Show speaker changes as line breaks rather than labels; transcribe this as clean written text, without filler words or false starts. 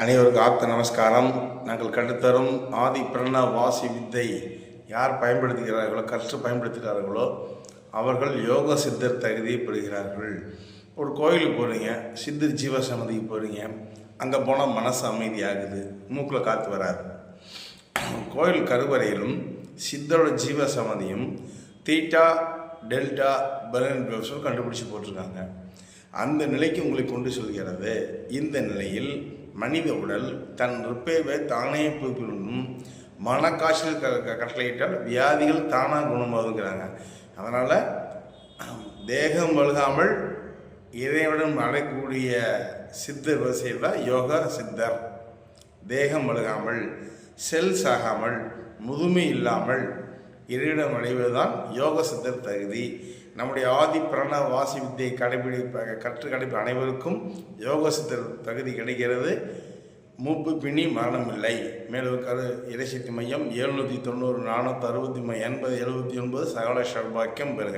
அனைவருக்கும் ஆப்த நமஸ்காரம். நாங்கள் கற்றுத்தரும் ஆதி பிரண வாசி வித்தை யார் பயன்படுத்துகிறார்களோ, கற்று பயன்படுத்துகிறார்களோ அவர்கள் யோக சித்தர் தகுதியை பெறுகிறார்கள். ஒரு கோயிலுக்கு போகிறீங்க, சித்தர் ஜீவசமதிக்கு போகிறீங்க, அங்கே போனால் மனசு அமைதியாகுது, மூக்கில் காற்று வராது. கோயில் கருவறையிலும் சித்தரோட ஜீவசமதியும் தீட்டா டெல்டா பெலன் கண்டுபிடிச்சி போட்டிருக்காங்க. அந்த நிலைக்கு உங்களை கொண்டு செல்கிறது. இந்த நிலையில் மனித உடல் தன் ரிப்பேவை தானே புதுப்பிடும். மனக்காய்ச்சல் கட்டளையிட்டால் வியாதிகள் தானாக குணமாகுங்கிறாங்க. அதனால் தேகம் வழுகாமல் இறைவனும் அடையக்கூடிய சித்தர் வரிசையில் தான் யோகா சித்தர். தேகம் வழுகாமல், செல்ஸ் ஆகாமல், முதுமை இல்லாமல் இறையிடம் அடைவதுதான் யோக சித்தர் தகுதி. நம்முடைய ஆதி பிரண வாசி வித்தியை கற்று அனைவருக்கும் யோக சித்தர் தகுதி கிடைக்கிறது. மூப்பு பிணி மரணம் இல்லை. மேலும் இறைசக்தி மையம் 790 460 80 79 சகல சௌபாக்கியம் பெறுக.